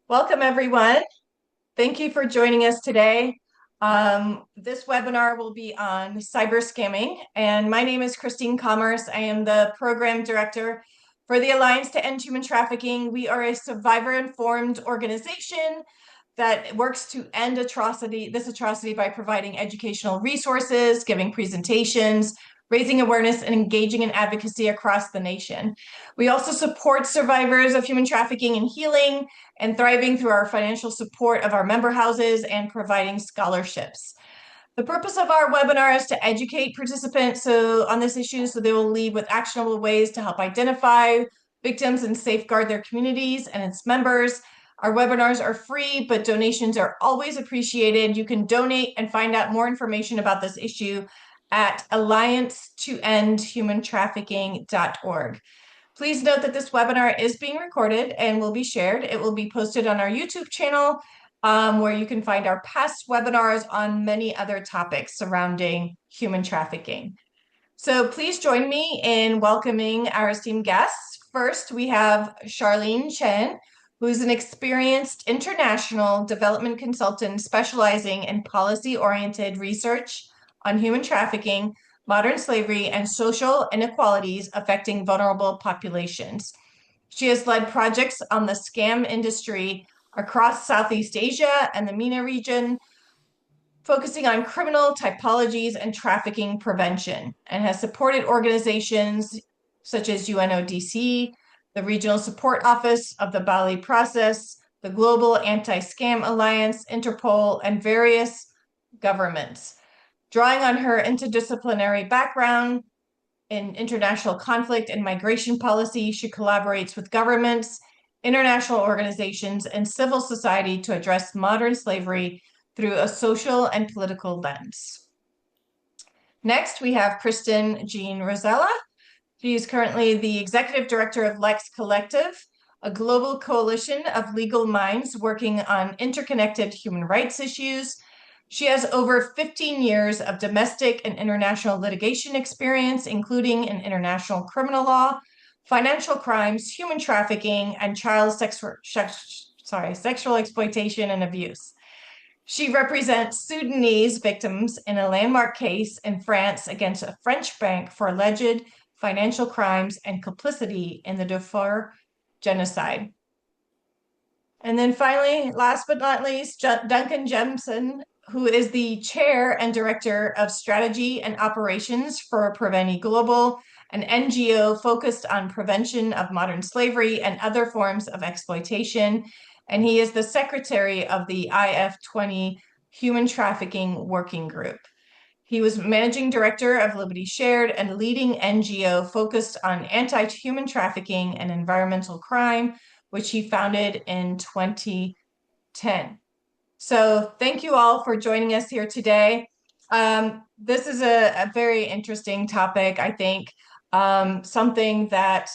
Welcome, everyone. Thank you for joining us today. This webinar will be on cyber scamming, and my name is Christine Commerce. I am the program director for the Alliance to End Human Trafficking. We are a survivor-informed organization that works to end this atrocity by providing educational resources, giving presentations, raising awareness, and engaging in advocacy across the nation. We also support survivors of human trafficking and healing and thriving through our financial support of our member houses and providing scholarships. The purpose of our webinar is to educate participants on this issue so they will leave with actionable ways to help identify victims and safeguard their communities and its members. Our webinars are free, but donations are always appreciated. You can donate and find out more information about this issue at alliancetoendhumantrafficking.org. Please note that this webinar is being recorded and will be shared. It will be posted on our YouTube channel, where you can find our past webinars on many other topics surrounding human trafficking. So please join me in welcoming our esteemed guests. First, we have Charlene Chen, who is an experienced international development consultant specializing in policy-oriented research on human trafficking, modern slavery, and social inequalities affecting vulnerable populations. She has led projects on the scam industry across Southeast Asia and the MENA region, focusing on criminal typologies and trafficking prevention, and has supported organizations such as UNODC, the Regional Support Office of the Bali Process, the Global Anti-Scam Alliance, Interpol, and various governments. Drawing on her interdisciplinary background in international conflict and migration policy, she collaborates with governments, international organizations, and civil society to address modern slavery through a social and political lens. Next, we have Kristen Jean Rosella. She is currently the executive director of Lex Collective, a global coalition of legal minds working on interconnected human rights issues. She has over 15 years of domestic and international litigation experience, including in international criminal law, financial crimes, human trafficking, and child sexual exploitation and abuse. She represents Sudanese victims in a landmark case in France against a French bank for alleged financial crimes and complicity in the Darfur genocide. And then finally, last but not least, Duncan Jemison, who is the chair and director of strategy and operations for Preveni Global, an NGO focused on prevention of modern slavery and other forms of exploitation. And he is the secretary of the IF20 Human Trafficking Working Group. He was managing director of Liberty Shared and a leading NGO focused on anti-human trafficking and environmental crime, which he founded in 2010. So thank you all for joining us here today. This is a very interesting topic, I think, something that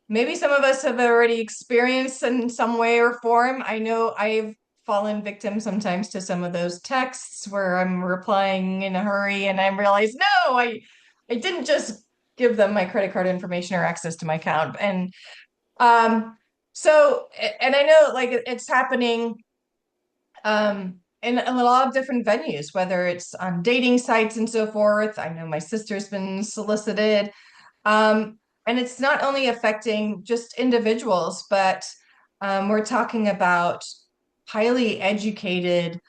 maybe some of us have already experienced in some way or form. I know I've fallen victim sometimes to some of those texts where I'm replying in a hurry and I realize, no, I didn't just give them my credit card information or access to my account. And and I know like it's happening in a lot of different venues, whether it's on dating sites and so forth. I know my sister's been solicited. And it's not only affecting just individuals, but we're talking about highly educated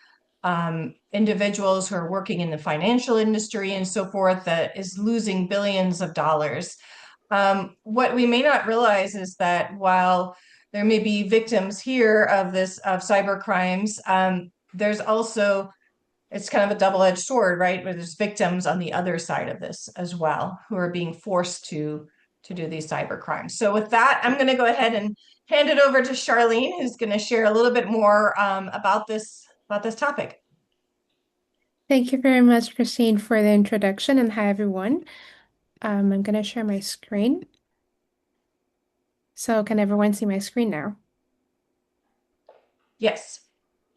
individuals who are working in the financial industry and so forth that is losing billions of dollars. What we may not realize is that while there may be victims here of cyber crimes, there's also, it's kind of a double-edged sword, right? Where there's victims on the other side of this as well, who are being forced to do these cyber crimes. So with that, I'm going to go ahead and hand it over to Charlene, who's going to share a little bit more about this topic. Thank you very much, Christine, for the introduction, and hi, everyone. I'm going to share my screen. So can everyone see my screen now? Yes.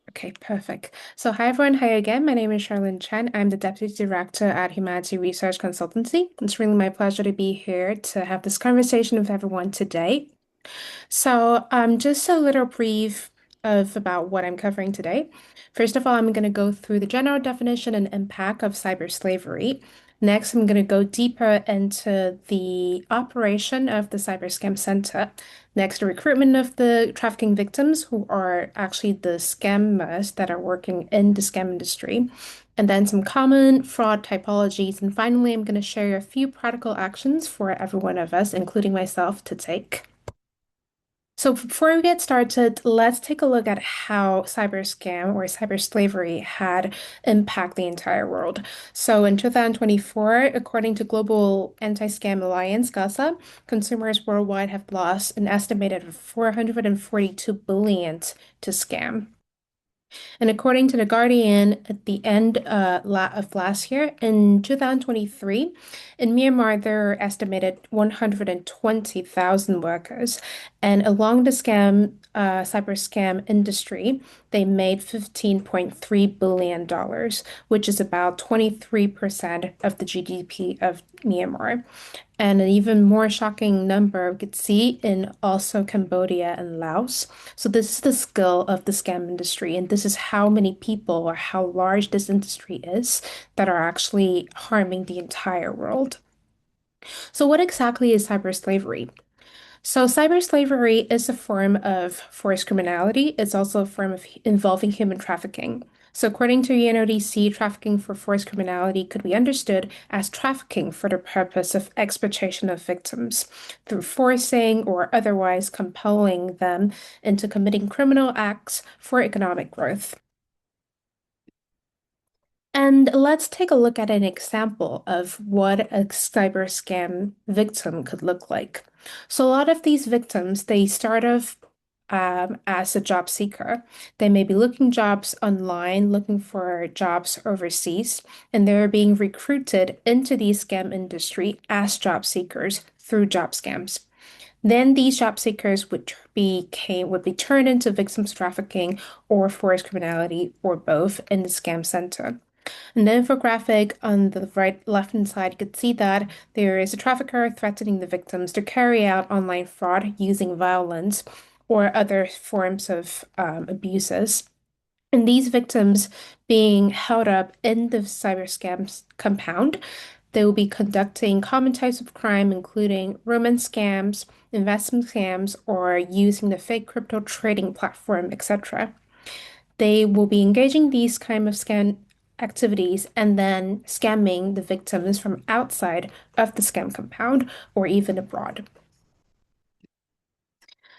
Okay, perfect. So hi, everyone. Hi again. My name is Charlene Chen. I'm the Deputy Director at Humanity Research Consultancy. It's really my pleasure to be here to have this conversation with everyone today. So just a little brief of about what I'm covering today. First of all, I'm going to go through the general definition and impact of cyber slavery. Next, I'm going to go deeper into the operation of the Cyber Scam Center. Next, the recruitment of the trafficking victims, who are actually the scammers that are working in the scam industry. And then some common fraud typologies. And finally, I'm going to share a few practical actions for every one of us, including myself, to take. So before we get started, let's take a look at how cyber scam or cyber slavery had impact the entire world. So in 2024, according to Global Anti-Scam Alliance, GASA, consumers worldwide have lost an estimated 442 billion to scam. And according to The Guardian, at the end of last year, in 2023, in Myanmar, there are estimated 120,000 workers. And along the cyber scam industry, they made $15.3 billion, which is about 23% of the GDP of Myanmar. And an even more shocking number we could see in also Cambodia and Laos. So this is the scale of the scam industry, and this is how many people or how large this industry is that are actually harming the entire world. So what exactly is cyber slavery? So, cyber slavery is a form of forced criminality. It's also a form of involving human trafficking. So, according to UNODC, trafficking for forced criminality could be understood as trafficking for the purpose of exploitation of victims through forcing or otherwise compelling them into committing criminal acts for economic growth. And let's take a look at an example of what a cyber scam victim could look like. So a lot of these victims, they start off as a job seeker. They may be looking jobs online, looking for jobs overseas, and they're being recruited into the scam industry as job seekers through job scams. Then these job seekers would be turned into victims of trafficking or forced criminality or both in the scam center. In the infographic on the left-hand side, you could see that there is a trafficker threatening the victims to carry out online fraud using violence or other forms of abuses. And these victims being held up in the cyber scams compound, they will be conducting common types of crime, including romance scams, investment scams, or using the fake crypto trading platform, etc. They will be engaging these kind of scam activities and then scamming the victims from outside of the scam compound or even abroad.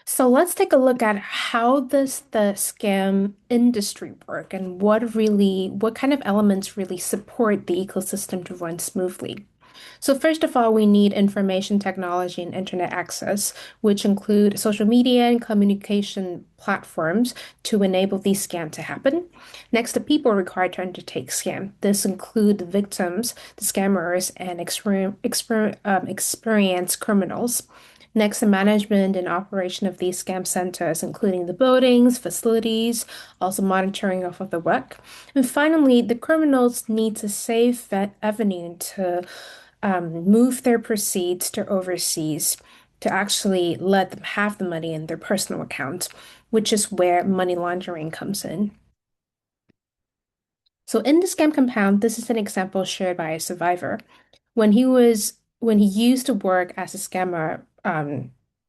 So let's take a look at how does the scam industry work and what kind of elements really support the ecosystem to run smoothly. So first of all, we need information technology and internet access, which include social media and communication platforms to enable these scams to happen. Next, the people required to undertake scam. This include the victims, the scammers, and experienced criminals. Next, the management and operation of these scam centers, including the buildings, facilities, also monitoring of the work. And finally, the criminals need a safe avenue to move their proceeds to overseas to actually let them have the money in their personal account, which is where money laundering comes in. So in the scam compound, this is an example shared by a survivor. When he used to work as a scammer,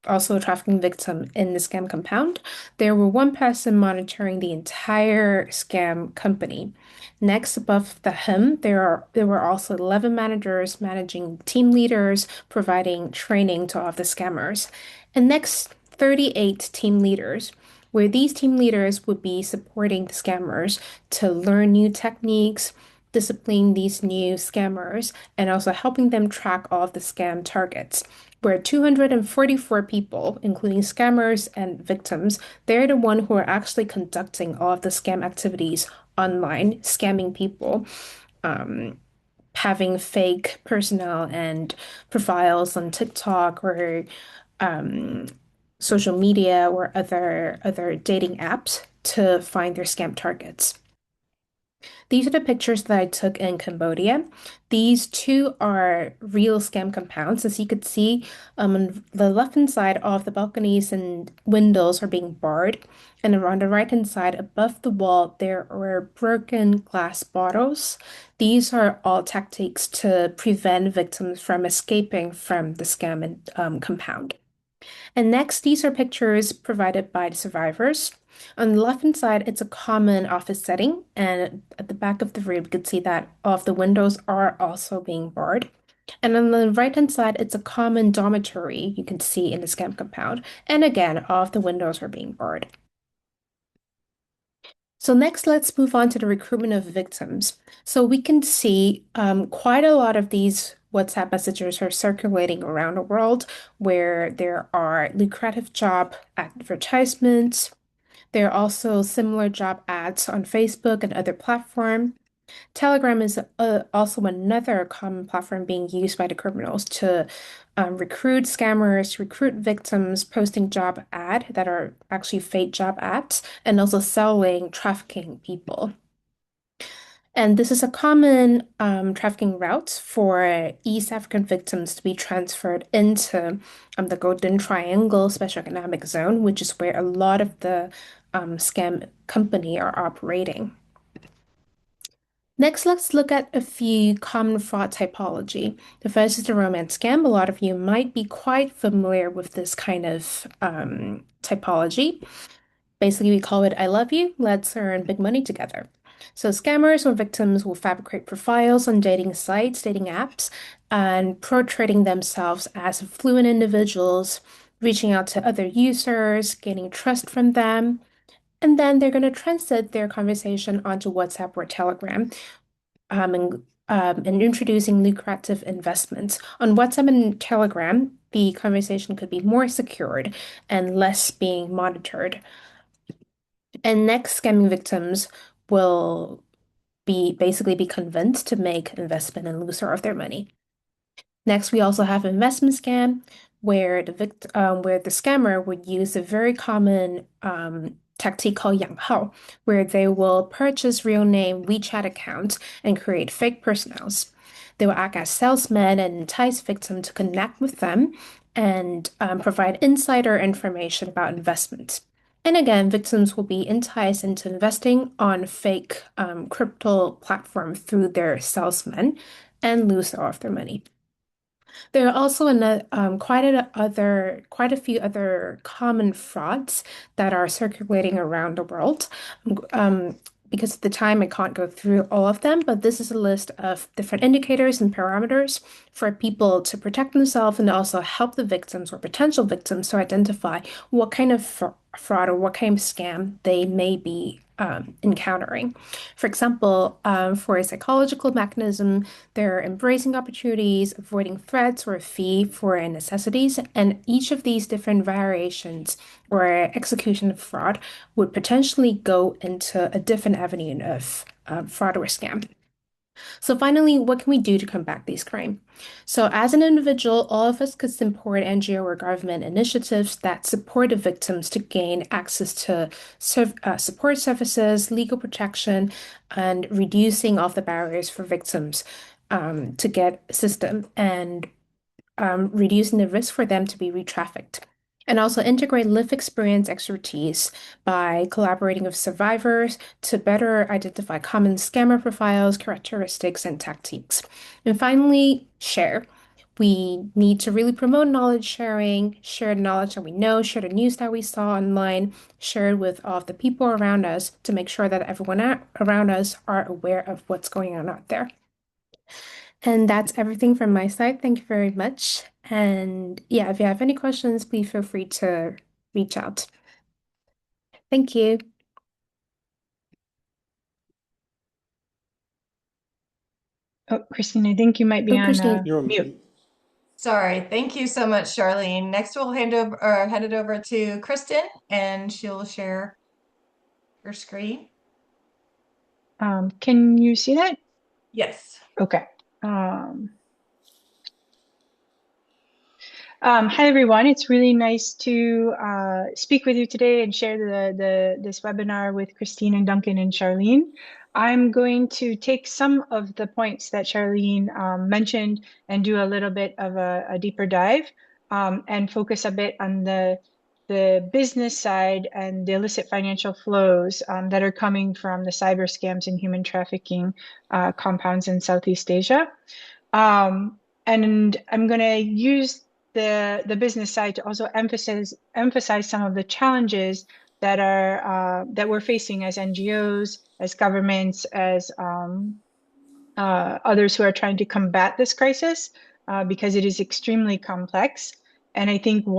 also a trafficking victim in the scam compound, there were one person monitoring the entire scam company. Next, above him, there were also 11 managers managing team leaders, providing training to all of the scammers. And next, 38 team leaders, where these team leaders would be supporting the scammers to learn new techniques, discipline these new scammers, and also helping them track all of the scam targets. Where 244 people, including scammers and victims, they're the one who are actually conducting all of the scam activities online, scamming people, um, having fake personnel and profiles on TikTok or um, social media or other dating apps to find their scam targets. These are the pictures that I took in Cambodia. These two are real scam compounds. As you could see, on the left-hand side of the balconies and windows are being barred. And around the right-hand side, above the wall, there are broken glass bottles. These are all tactics to prevent victims from escaping from the scam and compound. And next, these are pictures provided by the survivors. On the left-hand side, it's a common office setting, and at the back of the room, you can see that all of the windows are also being barred. And on the right-hand side, it's a common dormitory you can see in the scam compound. And again, all of the windows are being barred. So next, let's move on to the recruitment of victims. So we can see quite a lot of these WhatsApp messages are circulating around the world where there are lucrative job advertisements. There are also similar job ads on Facebook and other platforms. Telegram is also another common platform being used by the criminals to recruit scammers, recruit victims, posting job ad that are actually fake job ads, and also selling, trafficking people. And this is a common trafficking route for East African victims to be transferred into the Golden Triangle Special Economic Zone, which is where a lot of the scam company are operating. Next, let's look at a few common fraud typology. The first is the romance scam. A lot of you might be quite familiar with this kind of typology. Basically, we call it I love you, let's earn big money together. So scammers or victims will fabricate profiles on dating sites, dating apps, and portraying themselves as affluent individuals, reaching out to other users, gaining trust from them. And then they're going to transit their conversation onto WhatsApp or Telegram, and introducing lucrative investments. On WhatsApp and Telegram, the conversation could be more secured and less being monitored. And next, scamming victims will basically be convinced to make investment and lose all of their money. Next, we also have investment scam, where the scammer would use a very common tactic called 养号, where they will purchase real name WeChat accounts and create fake personals. They will act as salesmen and entice victims to connect with them and provide insider information about investments. And again, victims will be enticed into investing on fake crypto platform through their salesmen and lose all of their money. There are also quite a few other common frauds that are circulating around the world. Um, because of the time, I can't go through all of them, but this is a list of different indicators and parameters for people to protect themselves and also help the victims or potential victims to identify what kind of fraud or what kind of scam they may be encountering. For example, for a psychological mechanism, they're embracing opportunities, avoiding threats or a fee for necessities, and each of these different variations or execution of fraud would potentially go into a different avenue of fraud or scam. So finally, what can we do to combat these crimes? So as an individual, all of us could support NGO or government initiatives that support the victims to gain access to support services, legal protection, and reducing of the barriers for victims to get system and reducing the risk for them to be re-trafficked. And also integrate lived experience expertise by collaborating with survivors to better identify common scammer profiles, characteristics, and tactics. And finally, share. We need to really promote knowledge sharing, share the knowledge that we know, share the news that we saw online, share it with all of the people around us to make sure that everyone around us are aware of what's going on out there. And that's everything from my side. Thank you very much. And yeah, if you have any questions, please feel free to reach out. Thank you. Oh, Christine, I think you might be Oh, on Christine. You're on mute. mute. Sorry. Thank you so much, Charlene. Next, we'll hand it over to Kristen, and she'll share her screen. Can you see that? Yes. Okay. Hi everyone. It's really nice to speak with you today and share this webinar with Christine and Duncan and Charlene. I'm going to take some of the points that Charlene mentioned and do a little bit of a deeper dive and focus a bit on the business side and the illicit financial flows that are coming from the cyber scams and human trafficking compounds in Southeast Asia. And I'm going to use the business side to also emphasize some of the challenges that we're facing as NGOs, as governments, as others who are trying to combat this crisis because it is extremely complex. And I think two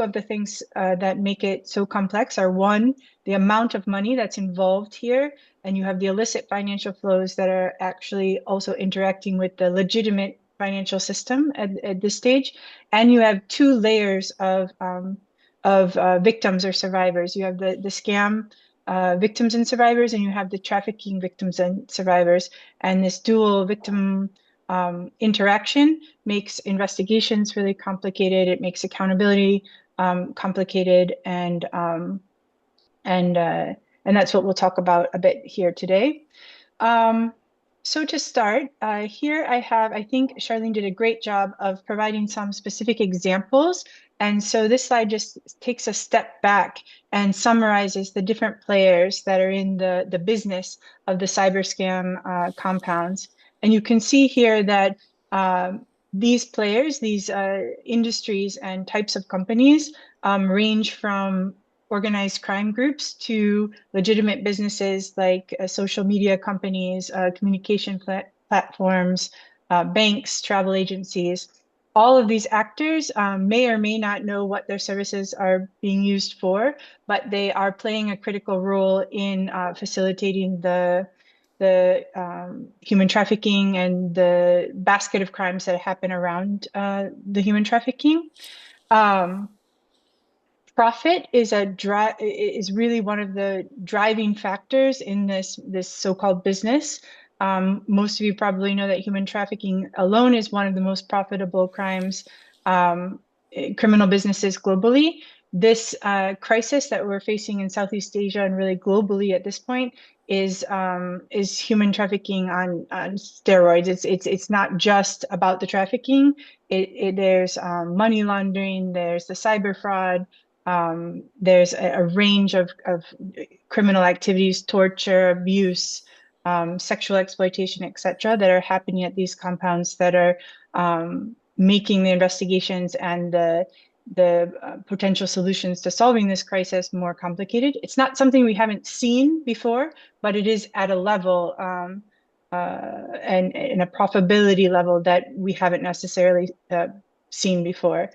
of the things that make it so complex are one, the amount of money that's involved here, and you have the illicit financial flows that are actually also interacting with the legitimate financial system at this stage. And you have two layers of victims or survivors. You have the scam victims and survivors, and you have the trafficking victims and survivors. And this dual victim interaction makes investigations really complicated. It makes accountability complicated, and that's what we'll talk about a bit here today. So to start, here I think Charlene did a great job of providing some specific examples. And so this slide just takes a step back and summarizes the different players that are in the business of the cyber scam compounds. And you can see here that these players, these industries and types of companies range from organized crime groups to legitimate businesses like social media companies, communication platforms, banks, travel agencies. All of these actors may or may not know what their services are being used for, but they are playing a critical role in facilitating the human trafficking and the basket of crimes that happen around the human trafficking. Profit is really one of the driving factors in this so-called business. Most of you probably know that human trafficking alone is one of the most profitable crimes, criminal businesses globally. This crisis that we're facing in Southeast Asia and really globally at this point is human trafficking on steroids. It's not just about the trafficking. There's money laundering. There's the cyber fraud. There's a range of criminal activities, torture, abuse, sexual exploitation, etc., that are happening at these compounds that are making the investigations and the potential solutions to solving this crisis more complicated. It's not something we haven't seen before, but it is at a level and a profitability level that we haven't necessarily seen before.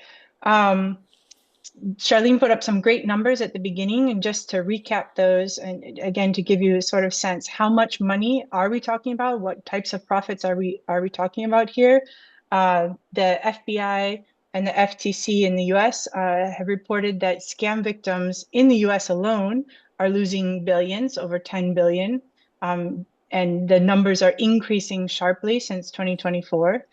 Charlene put up some great numbers at the beginning, and just to recap those, and again, to give you a sort of sense, how much money are we talking about? What types of profits are we talking about here? The FBI and the FTC in the US have reported that scam victims in the US alone are losing billions, over 10 billion. And the numbers are increasing sharply since 2024.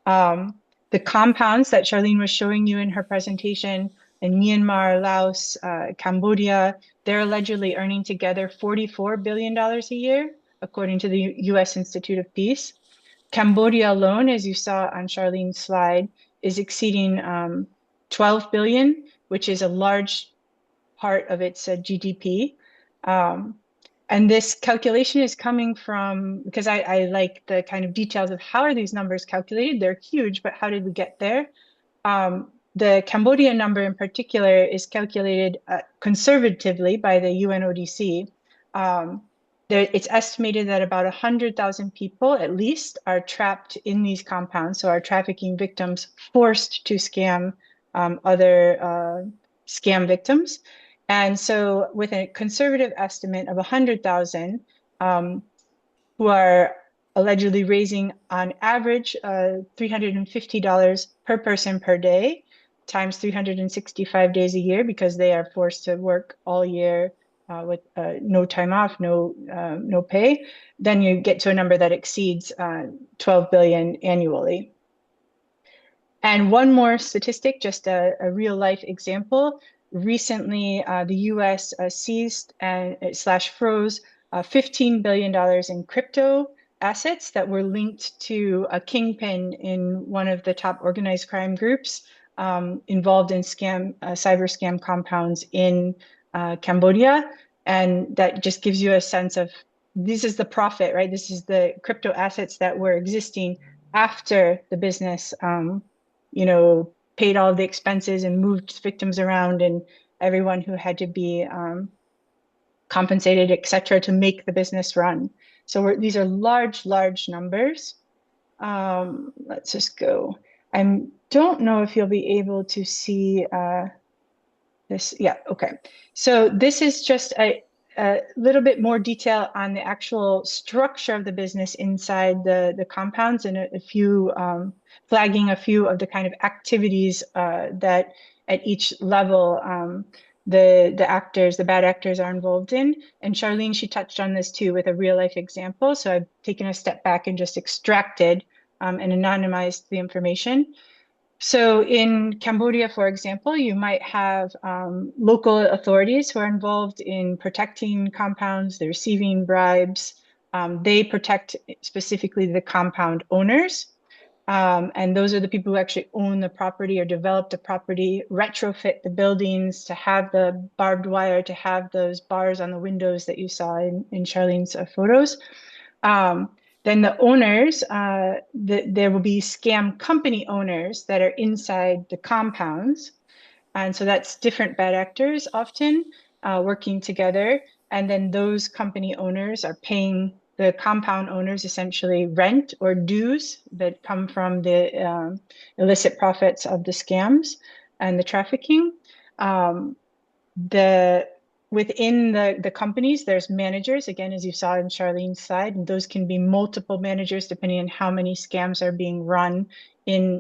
The compounds that Charlene was showing you in her presentation in Myanmar, Laos, Cambodia, they're allegedly earning together $44 billion a year, according to the US Institute of Peace. Cambodia alone, as you saw on Charlene's slide, is exceeding 12 billion, which is a large part of its GDP. And this calculation is coming from, because I like the kind of details of how are these numbers calculated. They're huge, but how did we get there? The Cambodia number in particular is calculated conservatively by the UNODC. It's estimated that about 100,000 people at least are trapped in these compounds, so are trafficking victims forced to scam other scam victims. And so with a conservative estimate of 100,000 who are allegedly raising on average $350 per person per day, times 365 days a year, because they are forced to work all year with no time off, no pay, then you get to a number that exceeds 12 billion annually. And one more statistic, just a real life example. Recently, the US seized and / froze $15 billion in crypto assets that were linked to a kingpin in one of the top organized crime groups involved in cyber scam compounds in Cambodia. And that just gives you a sense of this is the profit, right? This is the crypto assets that were existing after the business, paid all the expenses and moved victims around and everyone who had to be compensated, etc., to make the business run. So these are large, large numbers. Let's just go. I don't know if you'll be able to see this. Yeah, okay. So this is just a little bit more detail on the actual structure of the business inside the compounds and a few flagging a few of the kind of activities that at each level the bad actors are involved in. And Charlene, she touched on this too with a real life example. So I've taken a step back and just extracted and anonymized the information. So in Cambodia, for example, you might have local authorities who are involved in protecting compounds, they're receiving bribes. They protect specifically the compound owners. And those are the people who actually own the property or develop the property, retrofit the buildings to have the barbed wire, to have those bars on the windows that you saw in Charlene's photos. Then the owners, there will be scam company owners that are inside the compounds. And so that's different bad actors often working together. And then those company owners are paying the compound owners essentially rent or dues that come from the illicit profits of the scams and the trafficking. Within the companies, there's managers, again, as you saw in Charlene's slide, and those can be multiple managers depending on how many scams are being run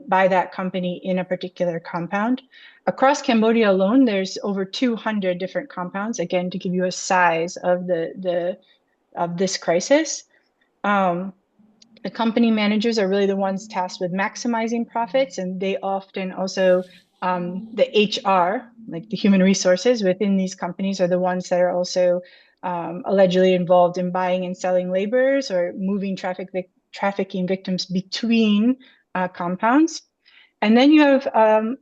by that company in a particular compound. Across Cambodia alone, there's over 200 different compounds, again, to give you a size of this crisis. The company managers are really the ones tasked with maximizing profits, and they often also the HR, like the human resources within these companies, are the ones that are also allegedly involved in buying and selling laborers or moving trafficking victims between compounds. And then you have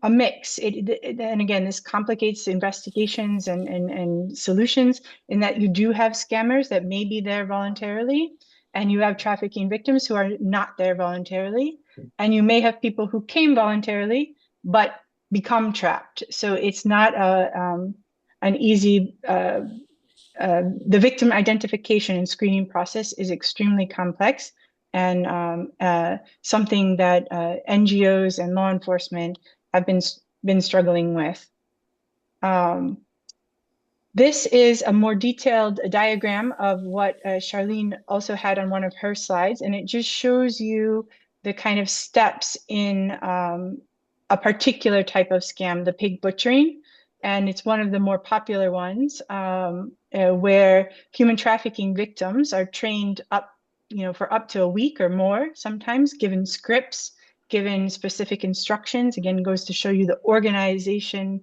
a mix. And again, this complicates investigations and solutions in that you do have scammers that may be there voluntarily, and you have trafficking victims who are not there voluntarily. And you may have people who came voluntarily, but become trapped. So it's not an easy, the victim identification and screening process is extremely complex and something that NGOs and law enforcement have been struggling with. This is a more detailed diagram of what Charlene also had on one of her slides, and it just shows you the kind of steps in a particular type of scam, the pig butchering. And it's one of the more popular ones where human trafficking victims are trained for up to a week or more, sometimes given scripts, given specific instructions. Again, goes to show you the organization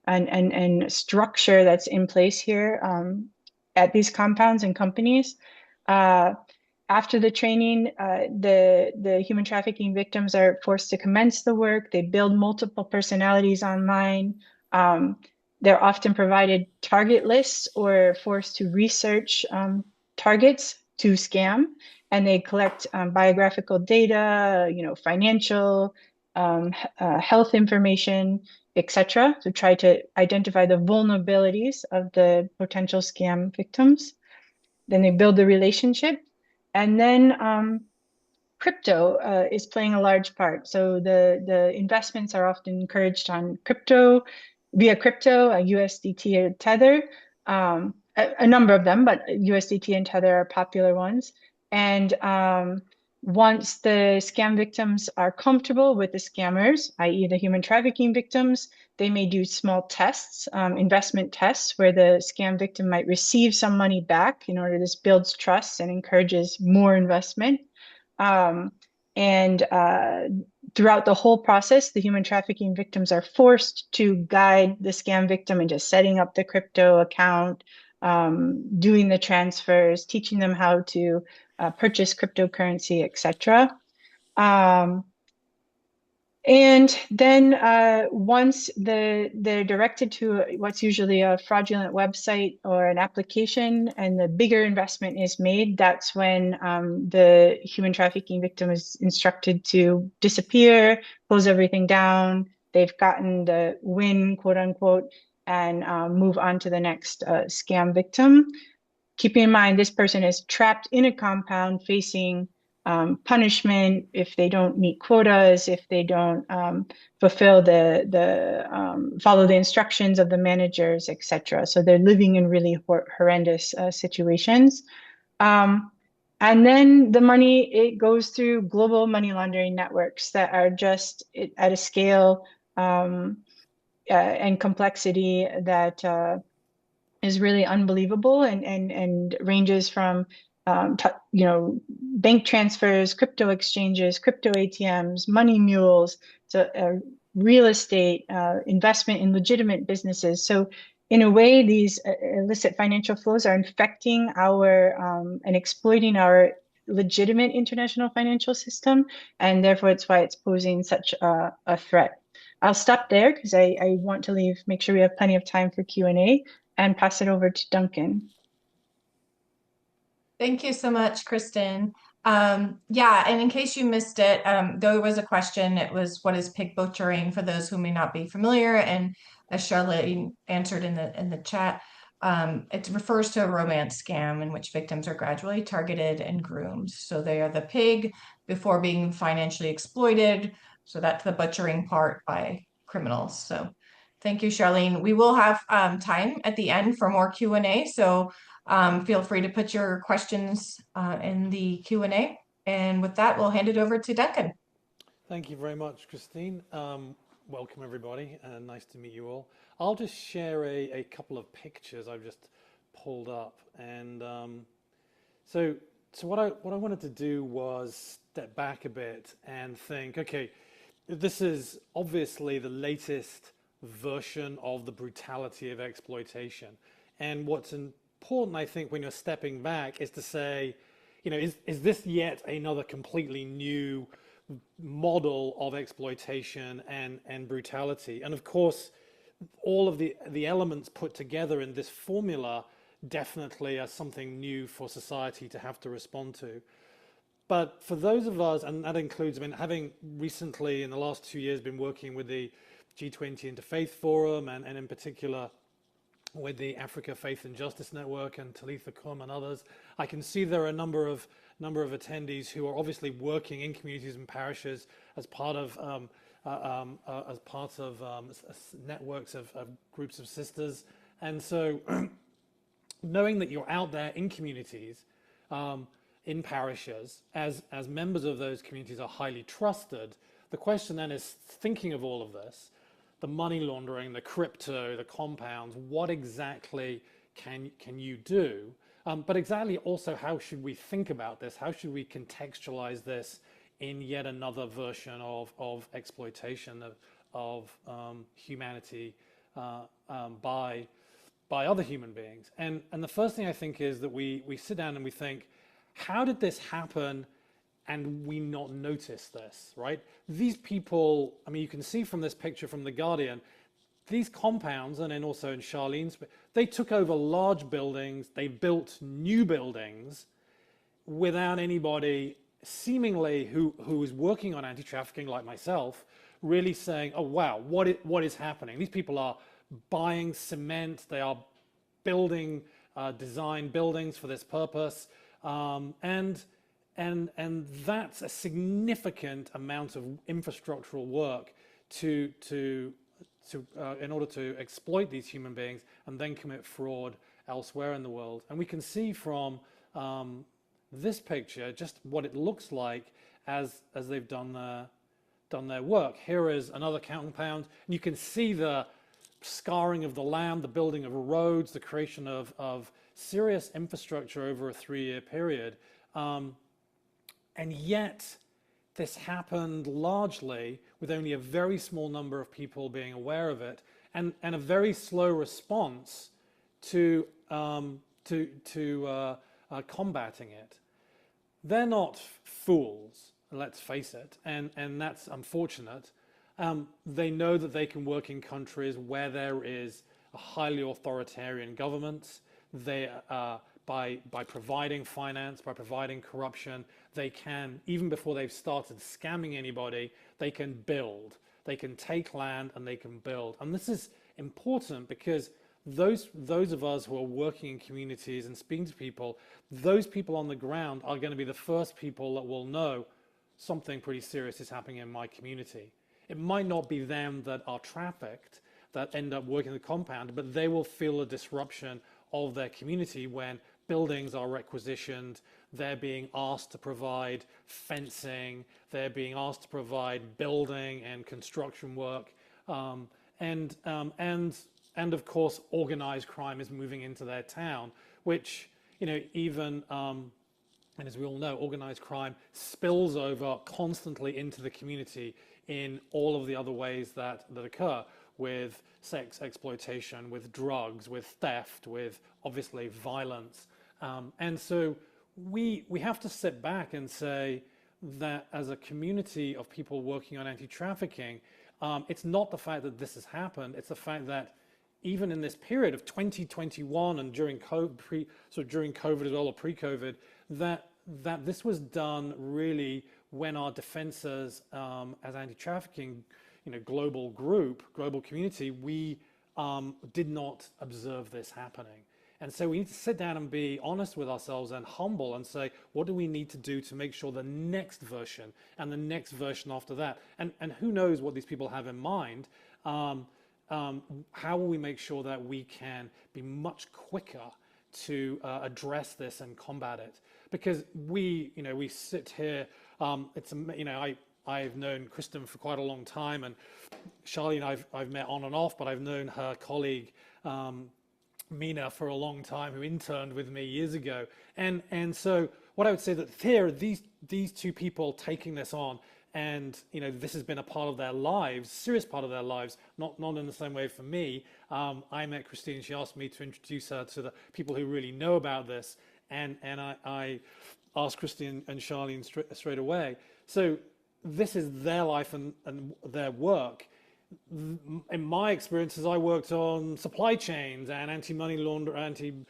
and structure that's in place here at these compounds and companies. After the training, the human trafficking victims are forced to commence the work. They build multiple personalities online. They're often provided target lists or forced to research targets to scam, and they collect biographical data, financial, health information, etc., to try to identify the vulnerabilities of the potential scam victims. Then they build the relationship, and then crypto is playing a large part. So the investments are often encouraged on via crypto, USDT or Tether, a number of them, but USDT and Tether are popular ones. And once the scam victims are comfortable with the scammers, i.e. the human trafficking victims, they may do small tests, investment tests, where the scam victim might receive some money back in order this builds trust and encourages more investment. Throughout the whole process, the human trafficking victims are forced to guide the scam victim into setting up the crypto account, doing the transfers, teaching them how to purchase cryptocurrency, etc. And then once they're directed to what's usually a fraudulent website or an application, and the bigger investment is made, that's when the human trafficking victim is instructed to disappear, close everything down. They've gotten the win, quote unquote, and move on to the next scam victim. Keeping in mind this person is trapped in a compound facing punishment if they don't meet quotas, if they don't fulfill follow the instructions of the managers, etc. So they're living in really horrendous situations. And then the money, it goes through global money laundering networks that are just at a scale and complexity that is really unbelievable, and ranges from bank transfers, crypto exchanges, crypto ATMs, money mules, to real estate, investment in legitimate businesses. So in a way, these illicit financial flows are infecting and exploiting our legitimate international financial system, and therefore it's why it's posing such a threat. I'll stop there because I want to make sure we have plenty of time for Q&A, and pass it over to Duncan. Thank you so much, Kristen. Yeah, and in case you missed it, there was a question. It was, what is pig butchering, for those who may not be familiar? And as Charlotte answered in the chat, it refers to a romance scam in which victims are gradually targeted and groomed. So they are the pig before being financially exploited. So that's the butchering part by criminals. So thank you, Charlene. We will have time at the end for more Q&A. So feel free to put your questions in the Q&A. And with that, we'll hand it over to Duncan. Thank you very much, Christine. Welcome, everybody, and nice to meet you all. I'll just share a couple of pictures I've just pulled up. And so what I wanted to do was step back a bit and think, okay, this is obviously the latest version of the brutality of exploitation. And what's important, I think, when you're stepping back is to say, is this yet another completely new model of exploitation and brutality? And of course, all of the elements put together in this formula definitely are something new for society to have to respond to. But for those of us, and that includes, having recently in the last 2 years been working with the G20 Interfaith Forum, and in particular with the Africa Faith and Justice Network and Talitha Kum and others, I can see there are a number of attendees who are obviously working in communities and parishes as part of networks of groups of sisters. And so knowing that you're out there in communities, in parishes, as members of those communities are highly trusted, the question then is, thinking of all of this, the money laundering, the crypto, the compounds, what exactly can you do? But exactly also, how should we think about this? How should we contextualize this in yet another version of exploitation of humanity by other human beings? And the first thing I think is that we sit down and we think, how did this happen and we not notice this, right? These people, you can see from this picture from The Guardian, these compounds, and then also in Charlene's, they took over large buildings, they built new buildings without anybody seemingly who is working on anti-trafficking like myself, really saying, oh wow, what is happening? These people are buying cement, they are building, design buildings for this purpose, and that's a significant amount of infrastructural work in order to exploit these human beings and then commit fraud elsewhere in the world. And we can see from this picture just what it looks like as they've done their work. Here is another compound, and you can see the scarring of the land, the building of roads, the creation of serious infrastructure over a 3-year period. And yet, this happened largely with only a very small number of people being aware of it, and a very slow response to combating it. They're not fools, let's face it, and that's unfortunate. They know that they can work in countries where there is a highly authoritarian government. They, by providing finance, by providing corruption, they can, even before they've started scamming anybody, they can build. They can take land and they can build. And this is important because those of us who are working in communities and speaking to people, those people on the ground are going to be the first people that will know something pretty serious is happening in my community. It might not be them that are trafficked, that end up working the compound, but they will feel a disruption of their community when buildings are requisitioned, they're being asked to provide fencing, they're being asked to provide building and construction work, and of course organized crime is moving into their town, which, you know, even and as we all know, organized crime spills over constantly into the community in all of the other ways that occur, with sex exploitation, with drugs, with theft, with obviously violence. And so we have to sit back and say that as a community of people working on anti-trafficking, it's not the fact that this has happened, it's the fact that even in this period of 2021 and during COVID, during COVID as well, or pre-COVID, that this was done really when our defenses as anti-trafficking, you know, global group, global community, we did not observe this happening. And so we need to sit down and be honest with ourselves and humble and say, what do we need to do to make sure the next version and the next version after that, and who knows what these people have in mind, how will we make sure that we can be much quicker to address this and combat it? Because we sit here, I've known Kristen for quite a long time, and Charlene I've met on and off, but I've known her colleague Mina for a long time, who interned with me years ago. And so what I would say that here, these two people taking this on, and you know, this has been a part of their lives, serious part of their lives, not in the same way for me. I met Christine, she asked me to introduce her to the people who really know about this, and I asked Christine and Charlene straight away. So this is their life and their work. In my experiences, I worked on supply chains and anti-money laundering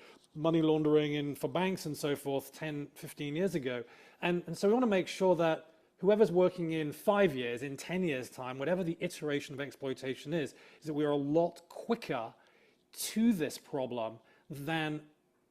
for banks and so forth 10, 15 years ago. And so we want to make sure that whoever's working in 5 years, in 10 years' time, whatever the iteration of exploitation is that we are a lot quicker to this problem than,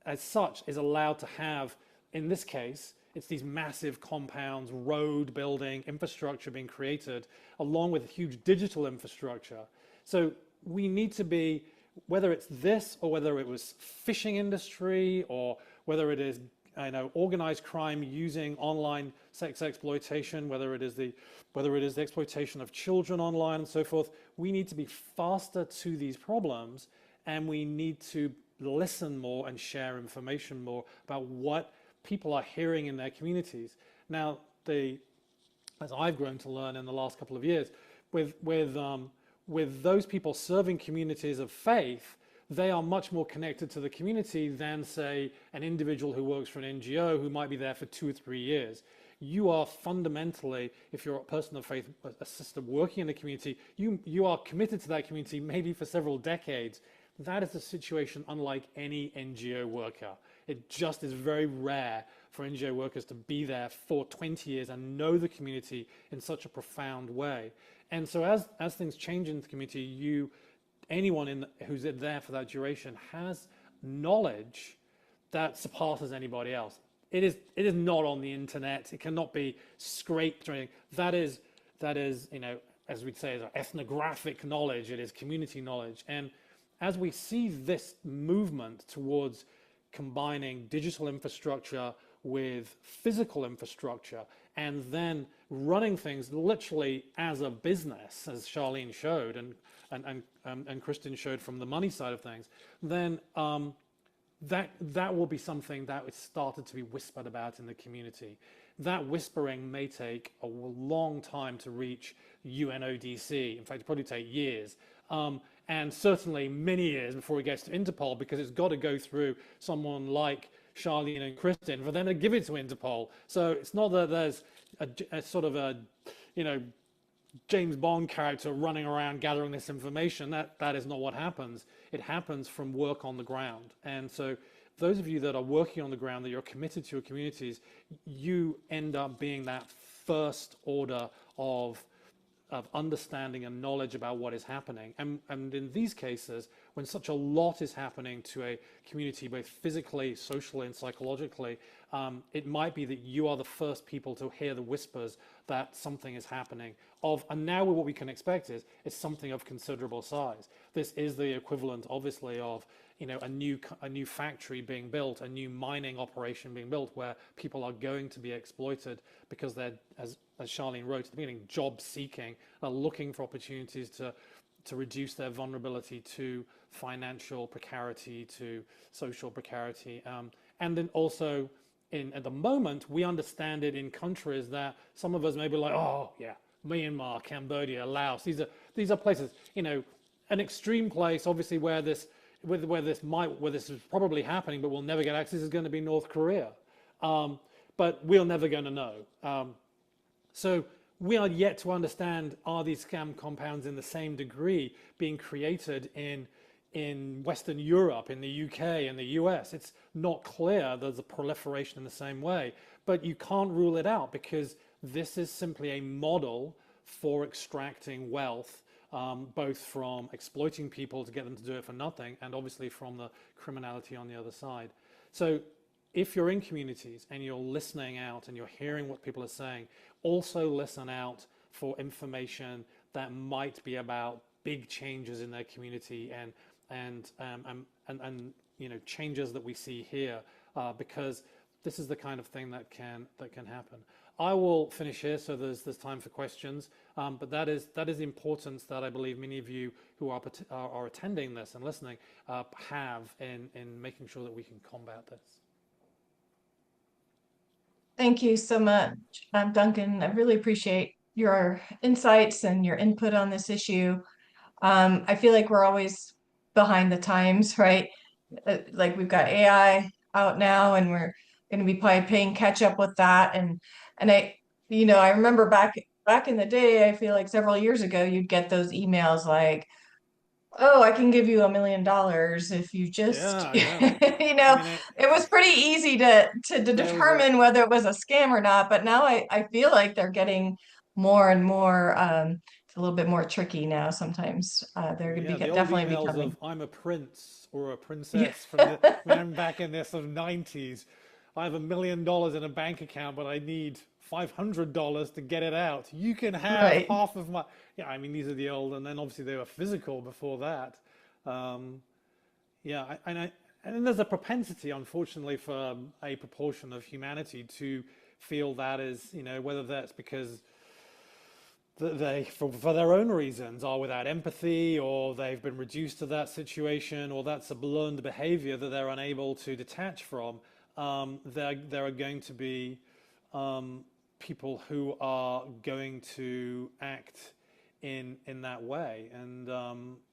as such, is allowed to have, in this case, it's these massive compounds, road building, infrastructure being created, along with huge digital infrastructure. So we need to be, whether it's this or whether it was fishing industry or whether it is organized crime using online sex exploitation, whether it is the exploitation of children online and so forth, we need to be faster to these problems, and we need to listen more and share information more about what people are hearing in their communities. Now, as I've grown to learn in the last couple of years, with those people serving communities of faith, they are much more connected to the community than, say, an individual who works for an NGO who might be there for 2 or 3 years. You are fundamentally, if you're a person of faith, a sister working in the community, you are committed to that community maybe for several decades. That is a situation unlike any NGO worker. It just is very rare for NGO workers to be there for 20 years and know the community in such a profound way. And so as things change in the community, anyone who's there for that duration has knowledge that surpasses anybody else. It is not on the internet. It cannot be scraped or anything. That is, as we'd say, ethnographic knowledge. It is community knowledge. And as we see this movement towards combining digital infrastructure with physical infrastructure and then running things literally as a business, as Charlene showed and Kristen showed from the money side of things, then that will be something that is started to be whispered about in the community. That whispering may take a long time to reach UNODC. In fact, it'll probably take years. and certainly many years before it gets to Interpol, because it's got to go through someone like Charlene and Kristen for them to give it to Interpol. So it's not that there's a sort of a, you know, James Bond character running around gathering this information. That is not what happens. It happens from work on the ground. And so those of you that are working on the ground, that you're committed to your communities, you end up being that first order of understanding and knowledge about what is happening. And in these cases, when such a lot is happening to a community, both physically, socially, and psychologically, it might be that you are the first people to hear the whispers that something is happening. And now what we can expect is something of considerable size. This is the equivalent, obviously, of, you know, a new factory being built, a new mining operation being built, where people are going to be exploited because they're, as Charlene wrote at the beginning, job seeking, are looking for opportunities to reduce their vulnerability to financial precarity, to social precarity, and then also at the moment we understand it in countries that some of us may be like, oh yeah, Myanmar, Cambodia, Laos. These are places, you know, an extreme place, obviously, where this is probably happening, but we'll never get access, is going to be North Korea. But we're never going to know. So we are yet to understand, are these scam compounds in the same degree being created in Western Europe, in the UK, in the US? It's not clear there's a proliferation in the same way, but you can't rule it out, because this is simply a model for extracting wealth, both from exploiting people to get them to do it for nothing, and obviously from the criminality on the other side. So if you're in communities and you're listening out and you're hearing what people are saying, also listen out for information that might be about big changes in their community and you know, changes that we see here, because this is the kind of thing that can happen. I will finish here, so there's time for questions. But that is the importance that I believe many of you who are attending this and listening have in making sure that we can combat this. Thank you so much, Duncan. I really appreciate your insights and your input on this issue. I feel like we're always behind the times, right? Like we've got AI out now, and we're going to be probably paying catch up with that. And I, you know, I remember back in the day, I feel like several years ago, you'd get those emails like, oh, I can give you $1 million if you just, Yeah. you know, I mean, it was pretty easy to there was determine whether it was a scam or not. But now I feel like they're getting more and more, it's a little bit more tricky now. Sometimes they're going to be the old definitely emails becoming. of "I'm a prince" or a Yeah. princess from the, when I'm back in the sort of 90s. I have $1 million in a bank account, but I need $500 to get it out. You can have Right. half of my. Yeah, I mean, these are the old, and then obviously they were physical before that. Yeah, and then there's a propensity, unfortunately, for a proportion of humanity to feel that is, you know, whether that's because they, for their own reasons, are without empathy, or they've been reduced to that situation, or that's a learned behavior that they're unable to detach from. There are going to be people who are going to act in that way. And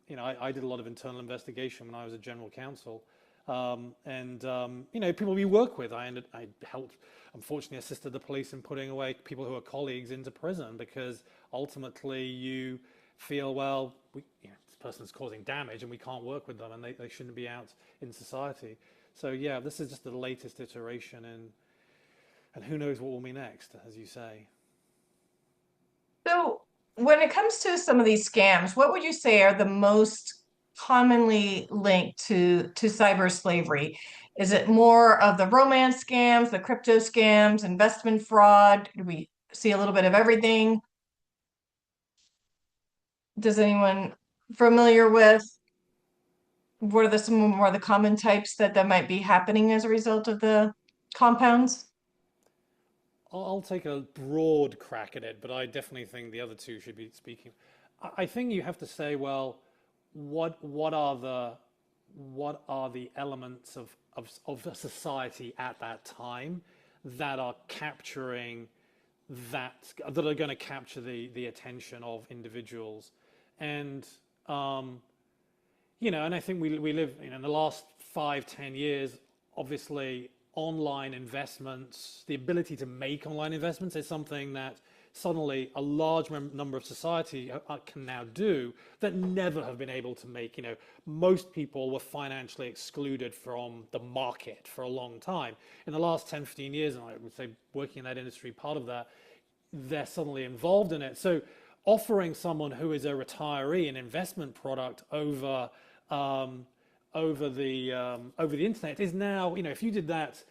you know, I did a lot of internal investigation when I was a general counsel. You know, people we work with, I helped, unfortunately, assisted the police in putting away people who are colleagues into prison, because ultimately you feel, well, you know, this person's causing damage and we can't work with them, and they shouldn't be out in society. So yeah, this is just the latest iteration, and who knows what will be next, as you say. So when it comes to some of these scams, what would you say are the most commonly linked to cyber slavery? Is it more of the romance scams, the crypto scams, investment fraud? Do we see a little bit of everything? Does anyone familiar with what are some more of the common types that might be happening as a result of the compounds? I'll take a broad crack at it, but I definitely think the other two should be speaking. I think you have to say, well, what are the elements of a society at that time that are capturing that are going to capture the attention of individuals, and And I think we live, in the last 5, 10 years, obviously online investments, the ability to make online investments is something that suddenly a large number of society can now do that never have been able to make. Most people were financially excluded from the market for a long time. In the last 10, 15 years, and I would say working in that industry, part of that, they're suddenly involved in it. So offering someone who is a retiree an investment product um, over the internet is now, if you did that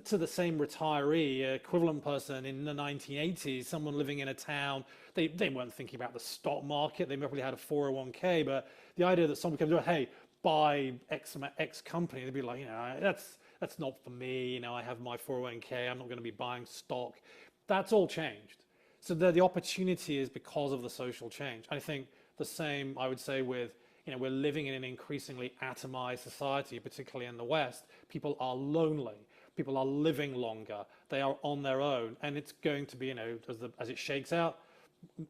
to the same retiree equivalent person in the 1980s, someone living in a town, they weren't thinking about the stock market. They probably had a 401k, but the idea that someone could do, hey, buy X company, they'd be like, that's not for me. I have my 401k. I'm not going to be buying stock. That's all changed. So the opportunity is because of the social change. I think the same, I would say, with, we're living in an increasingly atomized society, particularly in the West. People are lonely. People are living longer. They are on their own. And it's going to be, as it shakes out,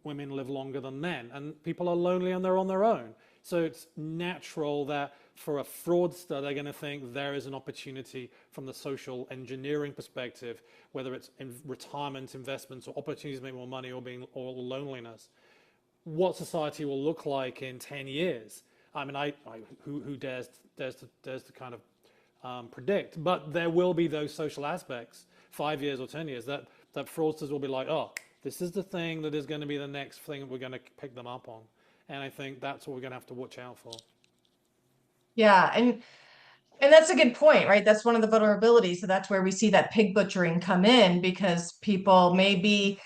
women live longer than men. And people are lonely and they're on their own. So it's natural that for a fraudster, they're going to think there is an opportunity from the social engineering perspective, whether it's in retirement investments or opportunities to make more money or loneliness. What society will look like in 10 years. I mean, who dares to kind of predict? But there will be those social aspects, 5 years or 10 years, that fraudsters will be like, oh, this is the thing that is going to be the next thing that we're going to pick them up on. And I think that's what we're going to have to watch out for. Yeah, and that's a good point, right? That's one of the vulnerabilities. So that's where we see that pig butchering come in because people maybe,